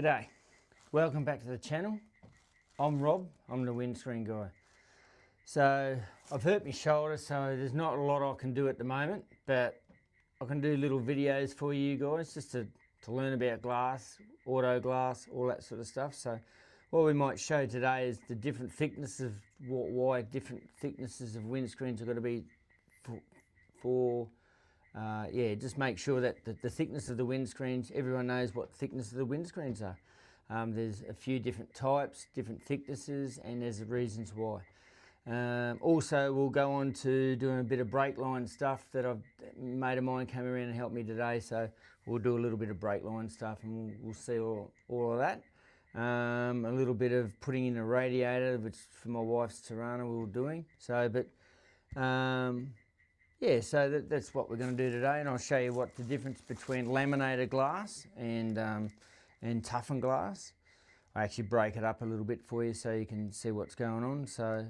G'day, welcome back to the channel. I'm Rob, I'm the windscreen guy. So I've hurt my shoulder, so there's not a lot I can do at the moment, but I can do little videos for you guys just to learn about glass, auto glass, all that sort of stuff. So what we might show today is the different thicknesses of why different thicknesses of windscreens are going to be just make sure that the thickness of the windscreens, everyone knows what thickness of the windscreens are. There's a few different types, different thicknesses, and there's the reasons why. Also, we'll go on to doing a bit of brake line stuff that a mate of mine came around and helped me today, so we'll do a little bit of brake line stuff and we'll see all of that. A little bit of putting in a radiator, which for my wife's Torana we were doing. So, yeah, so that's what we're going to do today, and I'll show you what the difference between laminated glass and toughened glass. I actually break it up a little bit for you so you can see what's going on. So,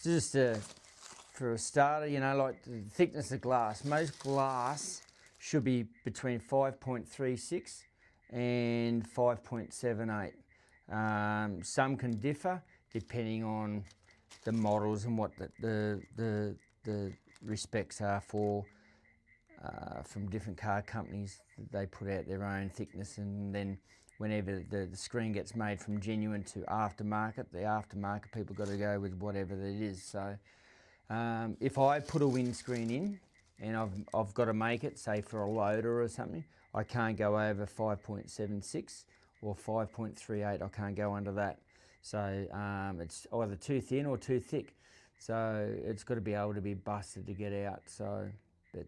just for a starter, you know, like the thickness of glass. Most glass should be between 5.36 and 5.78. Some can differ depending on the models and what the specs are for from different car companies. They put out their own thickness, and then whenever the screen gets made from genuine to aftermarket, the aftermarket people got to go with whatever it is. So if I put a windscreen in and I've got to make it, say for a loader or something, I can't go over 5.76 or 5.38. I can't go under that. So it's either too thin or too thick. So it's got to be able to be busted to get out. So, but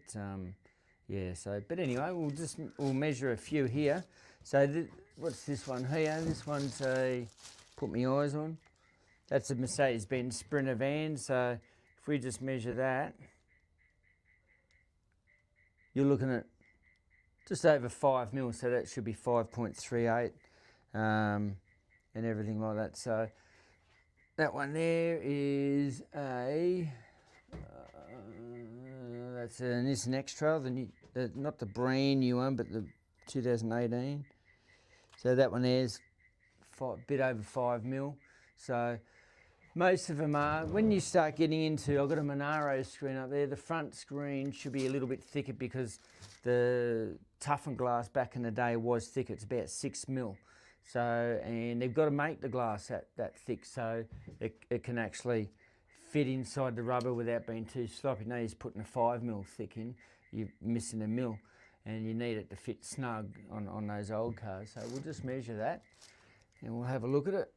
anyway, we'll measure a few here. So what's this one here? This one's put my eyes on. That's a Mercedes-Benz Sprinter van. So if we just measure that, you're looking at just over 5 mil. So that should be 5.38 and everything like that. So that one there is that's a Nissan X-Trail, not the brand new one, but the 2018. So that one there is a bit over 5 mil. So most of them are. When you start getting into, I've got a Monaro screen up there. The front screen should be a little bit thicker because the toughened glass back in the day was thick. It's about 6 mil. So, and they've got to make the glass that thick so it can actually fit inside the rubber without being too sloppy. Now you're putting a 5 mil thick in, you're missing a mil, and you need it to fit snug on those old cars. So we'll just measure that and we'll have a look at it.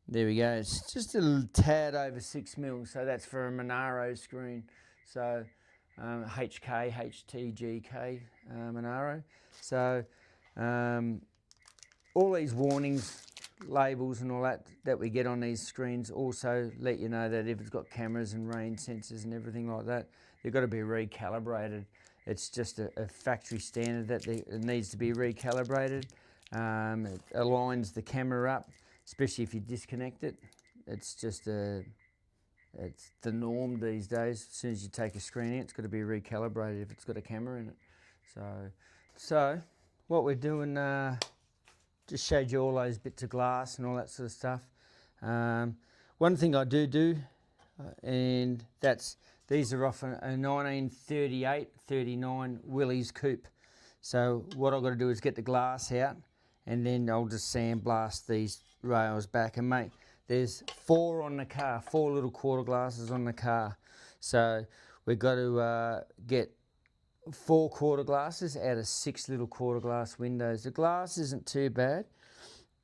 There we go, it's just a tad over 6 mil, so that's for a Monaro screen. So HK, HTGK Monaro. So all these warnings, labels and all that we get on these screens also let you know that if it's got cameras and rain sensors and everything like that, they've got to be recalibrated. It's just a factory standard that it needs to be recalibrated. It aligns the camera up, especially if you disconnect it. It's just it's the norm these days. As soon as you take a screen out, it's got to be recalibrated if it's got a camera in it. So what we're doing, just showed you all those bits of glass and all that sort of stuff. One thing I do, and these are off a 1938-39 Willys coupe. So what I've got to do is get the glass out, and then I'll just sandblast these rails back and make. There's 4 on the car, 4 little quarter glasses on the car. So we've got to get 4 quarter glasses out of 6 little quarter glass windows. The glass isn't too bad,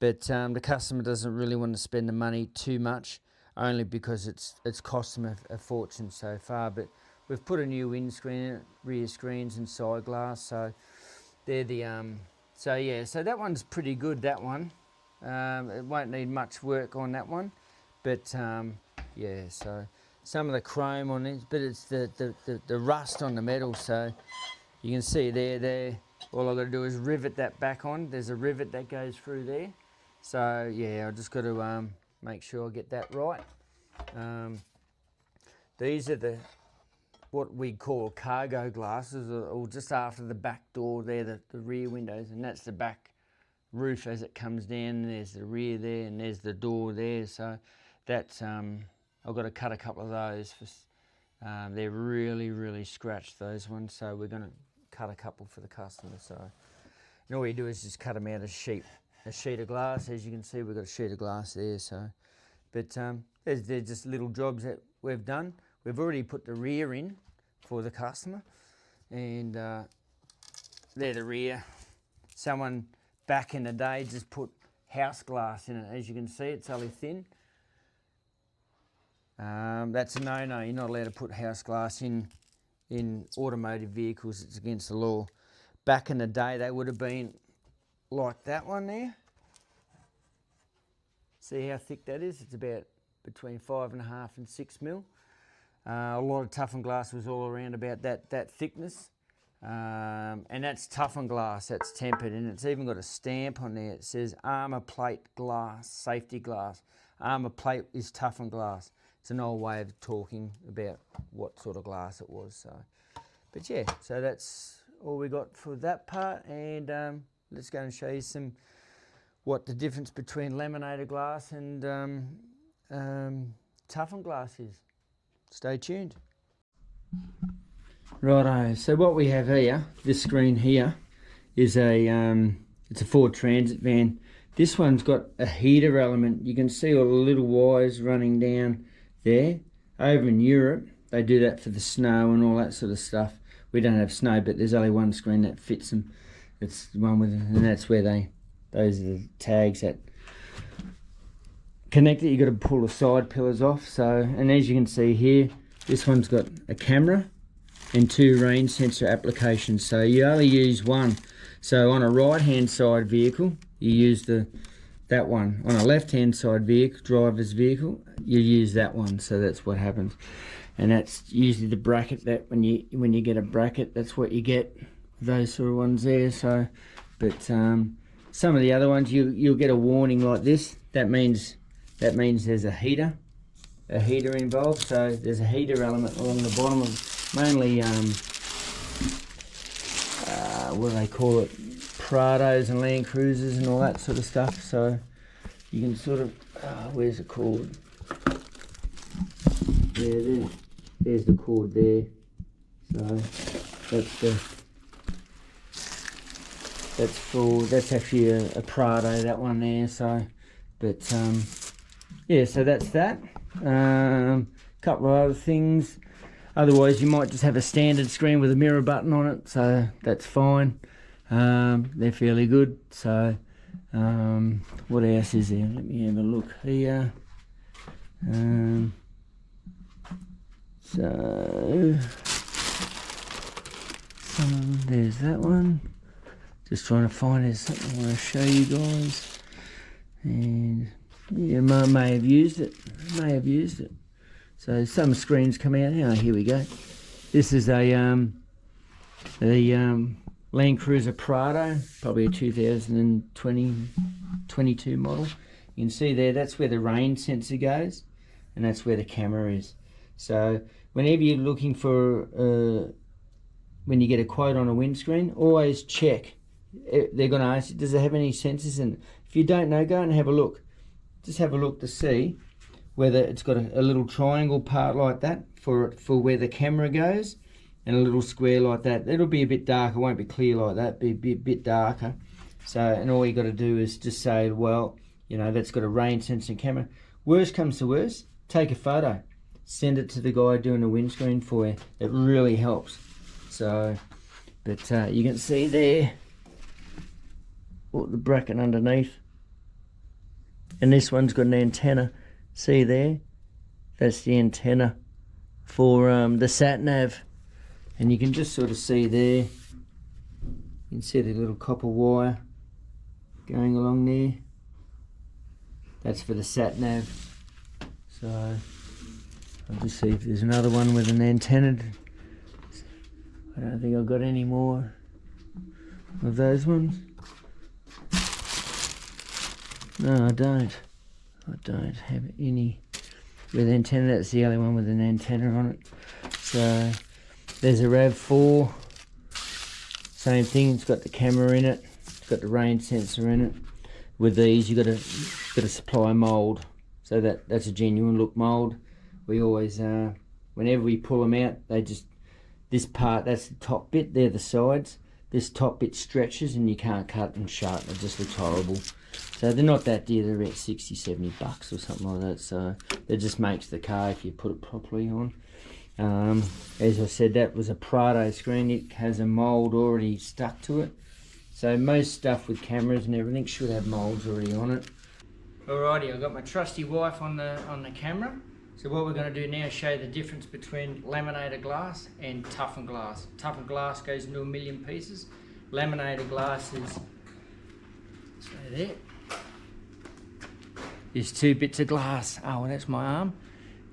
but the customer doesn't really want to spend the money too much, only because it's cost them a fortune so far. But we've put a new windscreen in it, rear screens and side glass. So they're the so that one's pretty good, that one. It won't need much work on that one, but so some of the chrome on it, but it's the rust on the metal. So you can see there, all I've got to do is rivet that back on. There's a rivet that goes through there. So yeah, I just got to make sure I get that right. These are the what we call cargo glasses, or just after the back door there, the rear windows, and that's the back roof as it comes down. There's the rear there, and there's the door there. So that's I've got to cut a couple of those. They're really scratched, those ones. So we're going to cut a couple for the customer. So and all you do is just cut them out a sheet of glass. As you can see, we've got a sheet of glass there. So, but they're just little jobs that we've done. We've already put the rear in for the customer, and they're the rear. Someone back in the day just put house glass in it. As you can see, it's only thin. That's a no-no. You're not allowed to put house glass in automotive vehicles. It's against the law. Back in the day, they would have been like that one there. See how thick that is? It's about between 5.5 and 6 mil. A lot of toughened glass was all around about that thickness. And that's toughened glass, that's tempered, and it's even got a stamp on there. It says armour plate glass, safety glass. Armour plate is toughened glass. It's an old way of talking about what sort of glass it was. So, but yeah, so that's all we got for that part, and let's go and show you what the difference between laminated glass and toughened glass is. Stay tuned. Righto, so what we have here, this screen here, is it's a Ford Transit van. This one's got a heater element. You can see all the little wires running down there. Over in Europe, they do that for the snow and all that sort of stuff. We don't have snow, but there's only one screen that fits them. It's the one with, and that's where those are the tags that connect it. You've got to pull the side pillars off. So, and as you can see here, this one's got a camera and 2 rain sensor applications. So you only use one. So on a right hand side vehicle, you use that one. On a left hand side vehicle, driver's vehicle, you use that one. So that's what happens. And that's usually the bracket that when you get a bracket, that's what you get, those sort of ones there. So, but some of the other ones you'll get a warning like this. That means there's a heater involved. So there's a heater element along the bottom of mainly what do they call it, Prados and Land Cruisers and all that sort of stuff. So you can sort of where's the cord? There's the cord there. So that's actually a Prado, that one there. So but yeah, so that's that. Couple of other things. Otherwise, you might just have a standard screen with a mirror button on it, so that's fine. They're fairly good. So, what else is there? Let me have a look here. So, there's that one. Just trying to find there's something I want to show you guys. And yeah, may have used it. So some screens come out. Oh, here we go. This is a Land Cruiser Prado, probably a 2022 model. You can see there, that's where the rain sensor goes, and that's where the camera is. So whenever you're looking for, when you get a quote on a windscreen, always check. They're going to ask you, does it have any sensors? And if you don't know, go and have a look. Just have a look to see whether it's got a little triangle part like that for where the camera goes, and a little square like that. It'll be a bit darker, won't be clear like that, be a bit darker. So, and all you got to do is just say, well, you know, that's got a rain sensing camera. Worst comes to worst, take a photo, send it to the guy doing the windscreen for you. It really helps. So, but you can see there, the bracket underneath. And this one's got an antenna. See there? That's the antenna for the sat nav. And you can just sort of see there. You can see the little copper wire going along there. That's for the sat nav. So I'll just see if there's another one with an antenna. I don't think I've got any more of those ones. No, I don't have any. with antenna. That's the only one with an antenna on it. So there's a RAV4, same thing, it's got the camera in it, it's got the rain sensor in it. With these you got to supply mould, so that's a genuine look mould. We always whenever we pull them out, they just, this part, that's the top bit, they're the sides, this top bit stretches and you can't cut and sharpen, it just looks horrible. So they're not that dear, they're about 60-70 bucks or something like that. So that just makes the car if you put it properly on. As I said, that was a Prado screen. It has a mould already stuck to it. So most stuff with cameras and everything should have moulds already on it. Alrighty, I've got my trusty wife on the camera. So what we're going to do now is show you the difference between laminated glass and toughened glass. Toughened glass goes into 1,000,000 pieces. Laminated glass is, there. There's 2 bits of glass. Oh, well, that's my arm.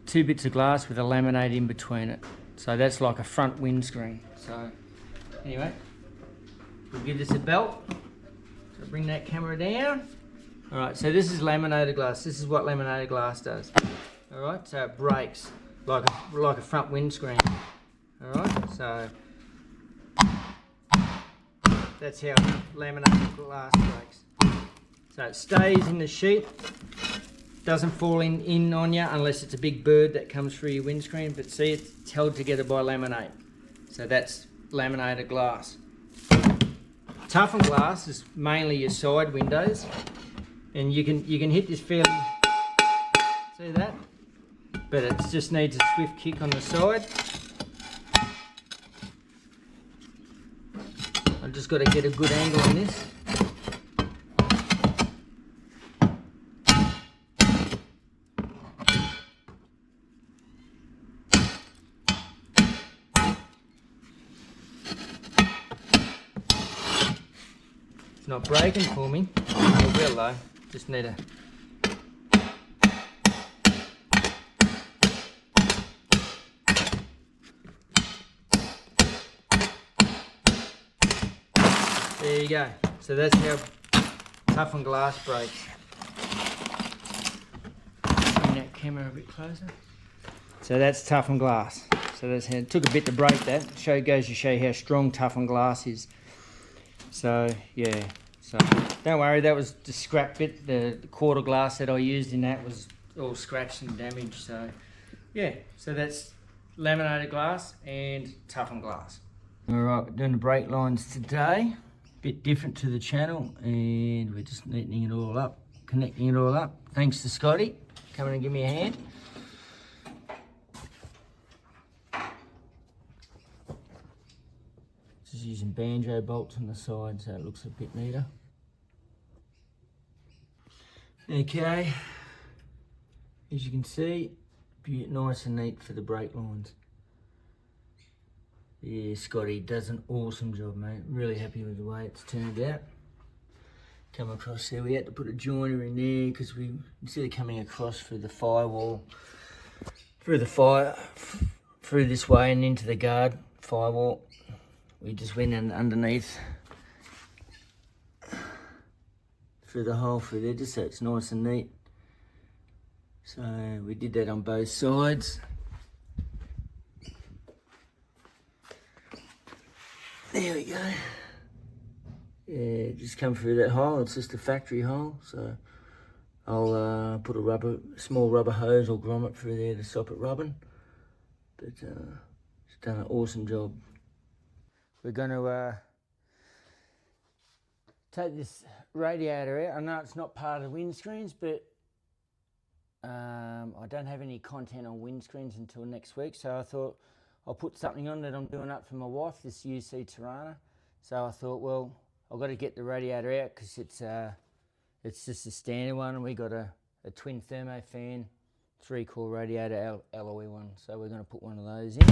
2 bits of glass with a laminate in between it. So that's like a front windscreen. So anyway, we'll give this a belt. So bring that camera down. All right, so this is laminated glass. This is what laminated glass does. All right, so it breaks like a front windscreen. All right, so that's how laminated glass breaks. So it stays in the sheet, doesn't fall in on you unless it's a big bird that comes through your windscreen. But see, it's held together by laminate. So that's laminated glass. Toughened glass is mainly your side windows, and you can hit this fairly. See that? But it just needs a swift kick on the side. I've just got to get a good angle on this. It's not breaking for me. It will though. Just need a. There you go. So that's how toughened glass breaks. Bring that camera a bit closer. So that's toughened glass. So that's how it took a bit to break that. Goes to show you how strong toughened glass is. So yeah. So don't worry, that was the scrap bit. The quarter glass that I used in that was all scratched and damaged. So yeah. So that's laminated glass and toughened glass. All right, we're doing the brake lines today. Bit different to the channel, and we're just neatening it all up, connecting it all up. Thanks to Scotty coming and give me a hand. Just using banjo bolts on the side so it looks a bit neater. Okay, as you can see, nice and neat for the brake lines. Yeah, Scotty does an awesome job, mate. Really happy with the way it's turned out. Come across there, we had to put a joiner in there because we, instead of coming across through the firewall, through this way and into the guard firewall, we just went in underneath through the hole through there, just so it's nice and neat. So we did that on both sides. There we go. Yeah, just come through that hole. It's just a factory hole, so I'll put a small rubber hose or grommet through there to stop it rubbing. But it's done an awesome job. We're going to take this radiator out. I know it's not part of the windscreens, but I don't have any content on windscreens until next week, so I thought I'll put something on that I'm doing up for my wife, this UC Torana. So I thought, well, I've got to get the radiator out because it's just a standard one, and we got a twin thermo fan, 3-core radiator, alloy one. So we're going to put one of those in.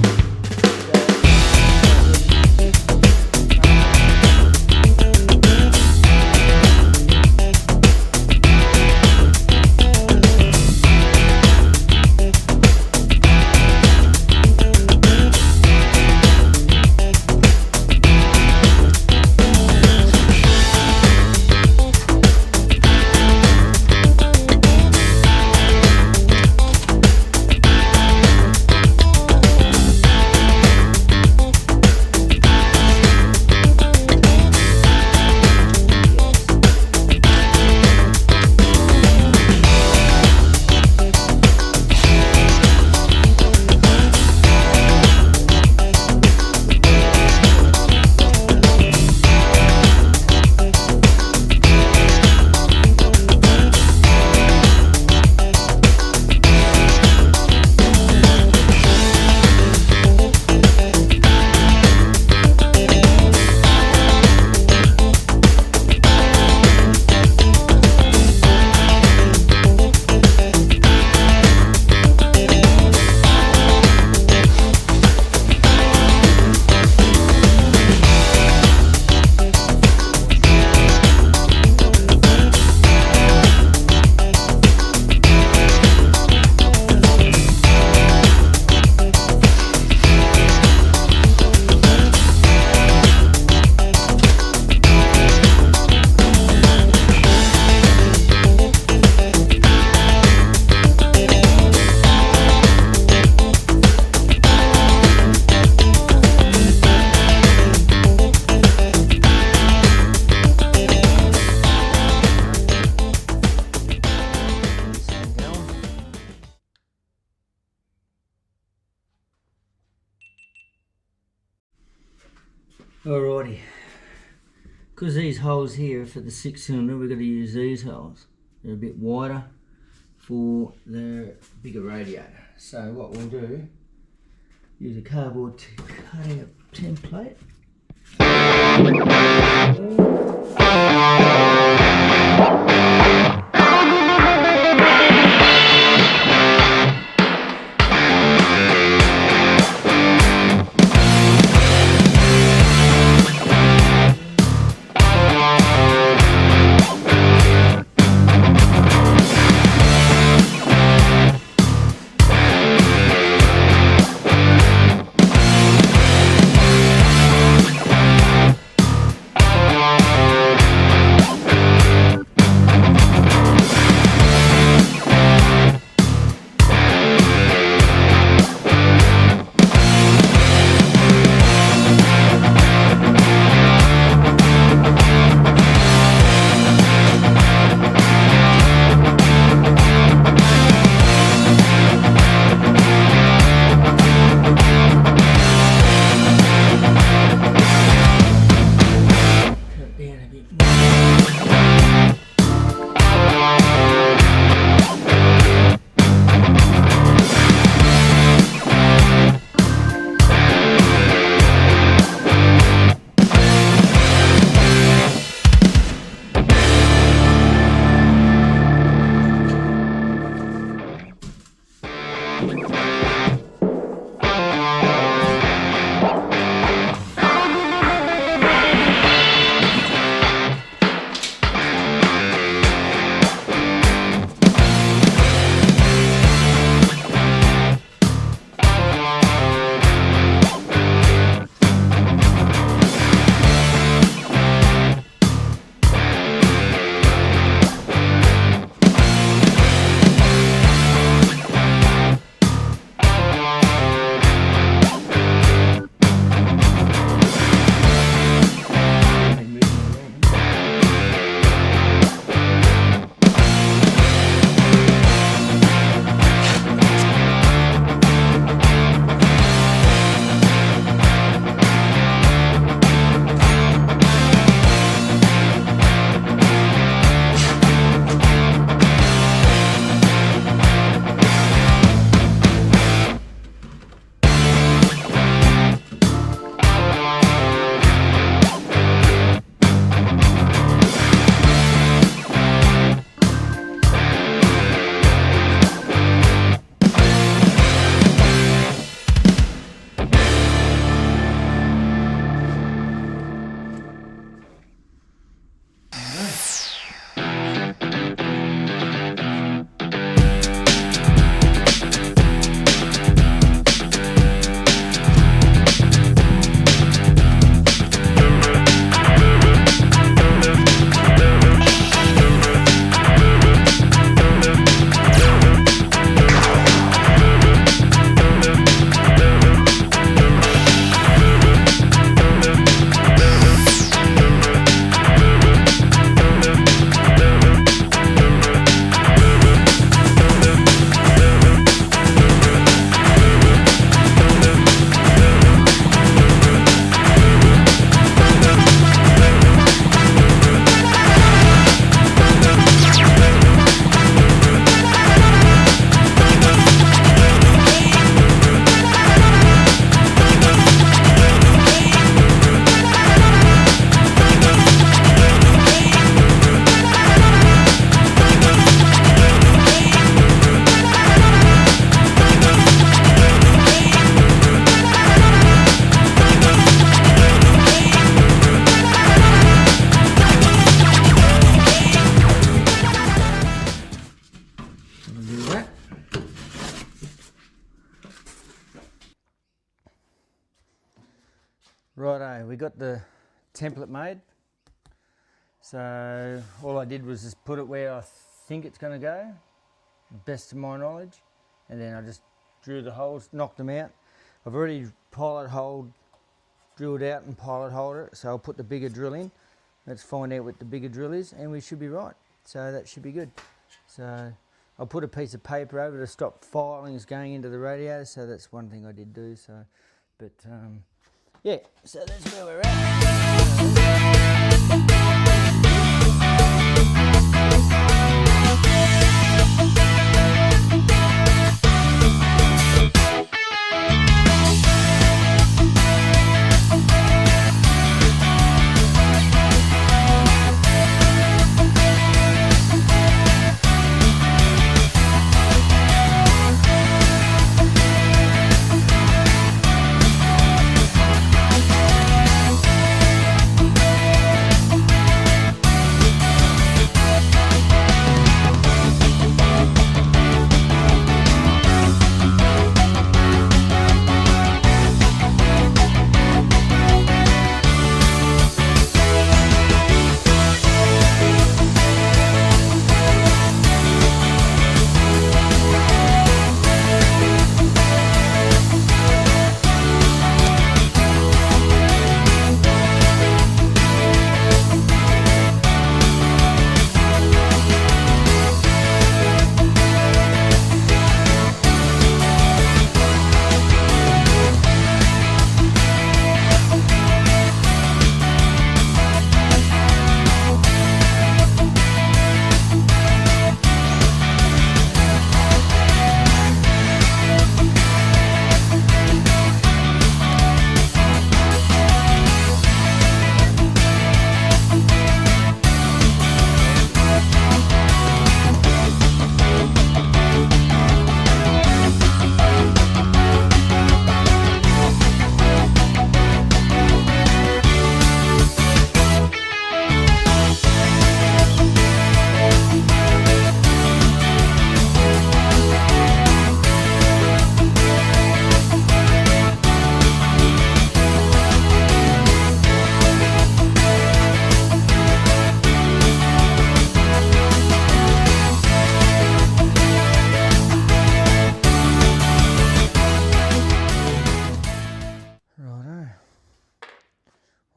Alrighty, because these holes here are for the 6-cylinder, we're going to use these holes. They're a bit wider for the bigger radiator. So what we'll do, use a cardboard to cut out template. Righto, we got the template made. So all I did was just put it where I think it's going to go, best of my knowledge, and then I just drew the holes, knocked them out. I've already pilot holed, drilled out and pilot holed it, so I'll put the bigger drill in. Let's find out what the bigger drill is, and we should be right. So that should be good. So I'll put a piece of paper over to stop filings going into the radiator, so that's one thing I did do. So, but Yeah, so that's where we're at.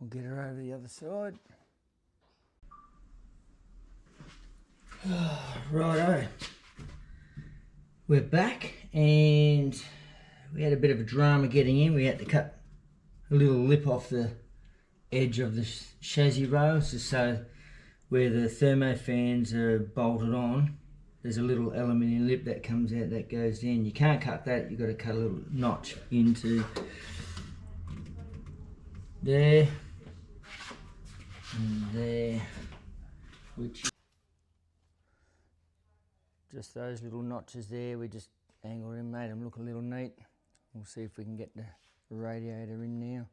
We'll get her over the other side. Righto. We're back and we had a bit of a drama getting in. We had to cut a little lip off the edge of the chassis rails just so where the thermo fans are bolted on, there's a little aluminium lip that comes out that goes in. You can't cut that, you've got to cut a little notch into there and there, which just those little notches there, we just angled in, made them look a little neat. We'll see if we can get the radiator in now.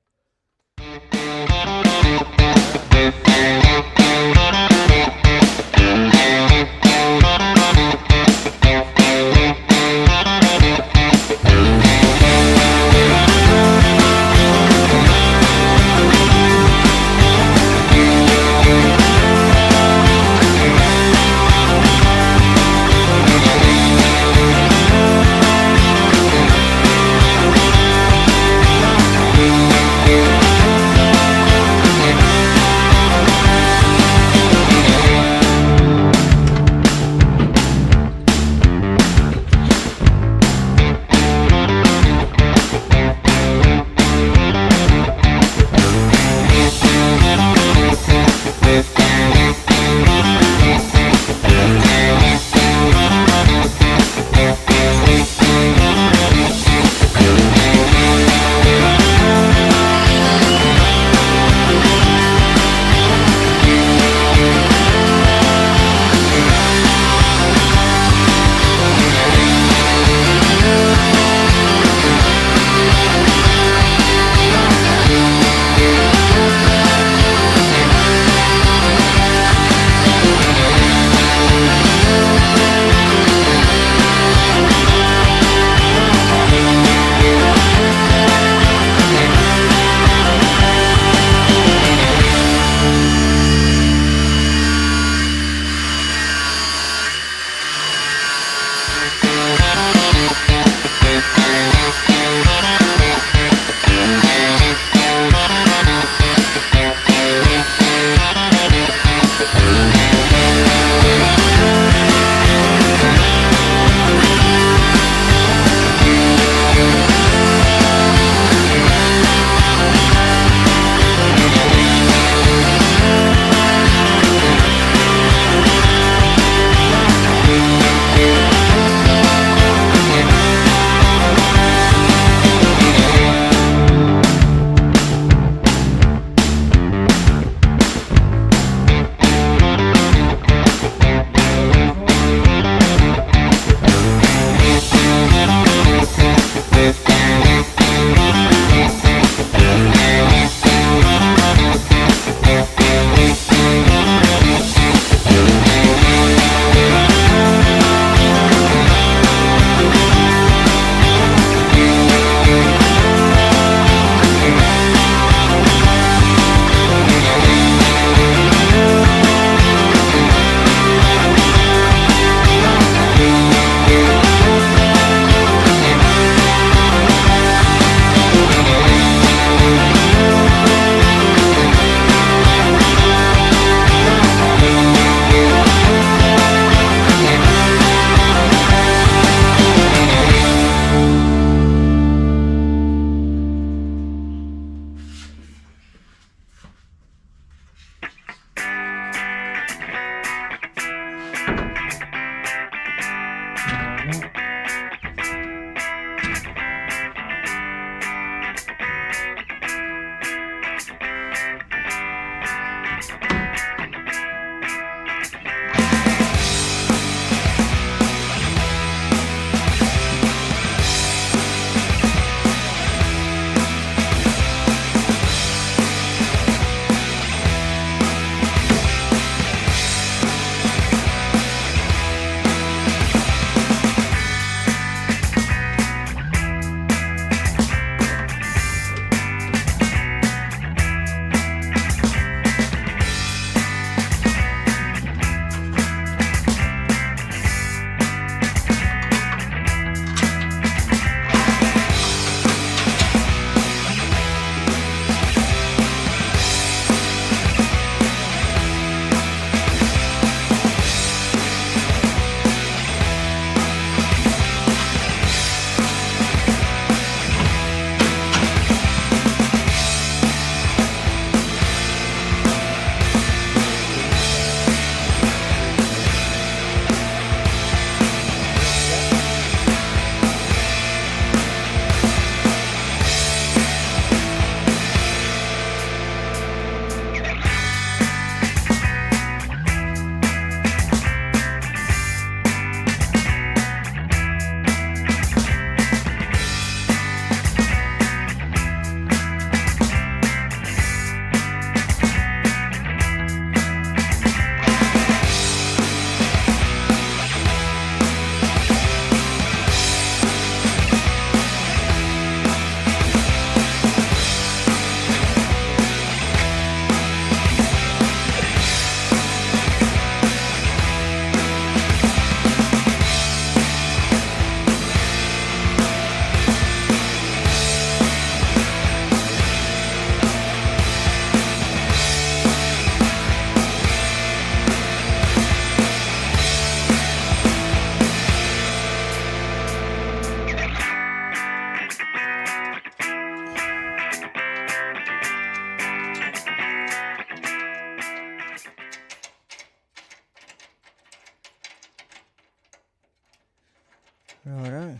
Righto.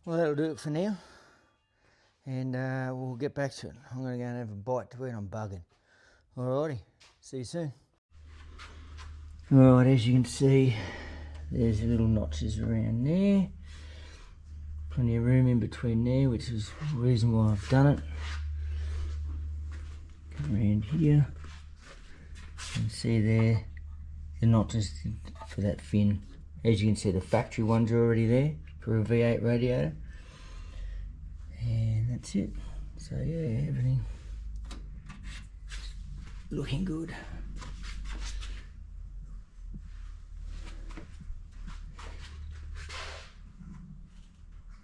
Well, that'll do it for now. And we'll get back to it. I'm going to go and have a bite to eat. I'm bugging. Alrighty. See you soon. Alright, as you can see, there's little notches around there. Plenty of room in between there, which is the reason why I've done it. Come around here. You can see there, the notches for that fin. As you can see, the factory ones are already there for a V8 radiator. And that's it. So yeah, everything looking good.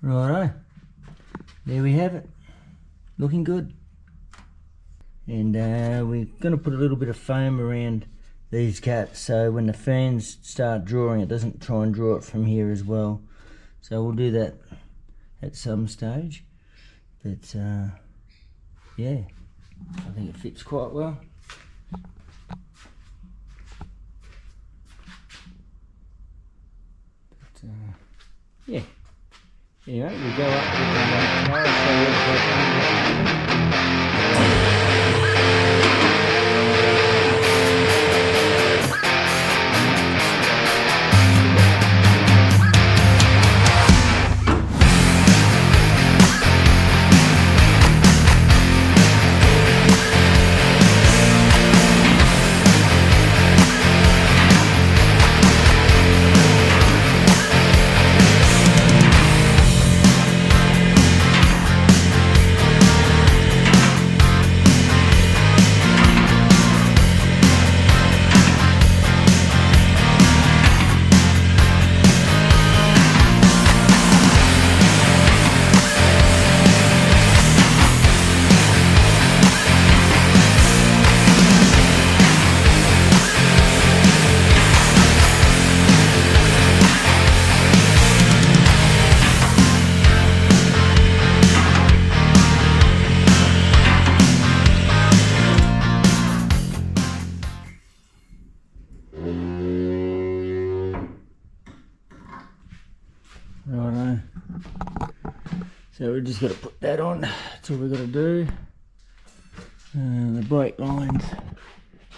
Righto, there we have it, looking good. And we're going to put a little bit of foam around these caps so when the fans start drawing, it doesn't try and draw it from here as well. So we'll do that at some stage. But yeah, I think it fits quite well. But, yeah. Anyway, we go up with the tomorrow. Righto. So we've just got to put that on. That's all we've got to do. The brake lines,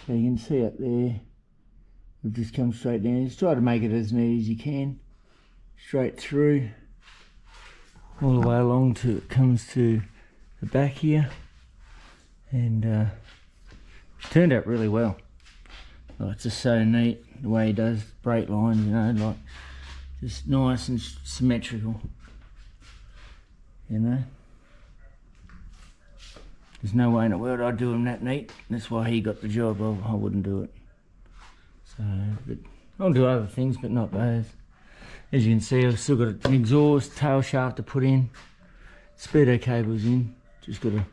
so you can see up there, we've just come straight down. Just try to make it as neat as you can. Straight through, all the way along to it comes to the back here. And it turned out really well. Like, it's just so neat the way he does brake lines, you know, like just nice and symmetrical, you know. There's no way in the world I'd do them that neat. That's why he got the job. I wouldn't do it. So, but I'll do other things, but not those. As you can see, I've still got an exhaust tail shaft to put in. Speedo cable's in. Just got to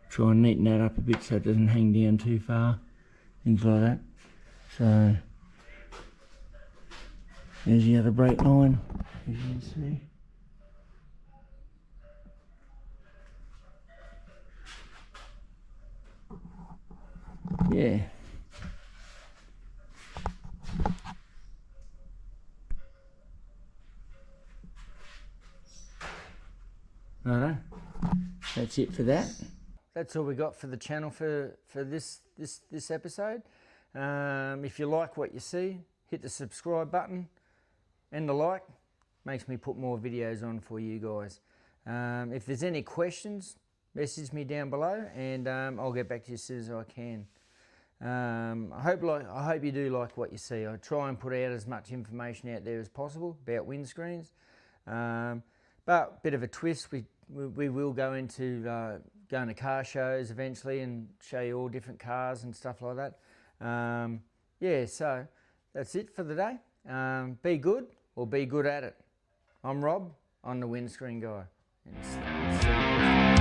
try and neaten that up a bit so it doesn't hang down too far. Things like that. So, there's the other brake line, as you can see. Yeah. Righto. That's it for that. That's all we got for the channel for this episode. If you like what you see, hit the subscribe button and the like. Makes me put more videos on for you guys. If there's any questions, message me down below and I'll get back to you as soon as I can. I hope you do like what you see. I try and put out as much information out there as possible about windscreens. But bit of a twist, we will go into going to car shows eventually and show you all different cars and stuff like that. Yeah, so that's it for the day. Be good or be good at it. I'm Rob, I'm the windscreen guy. And see you.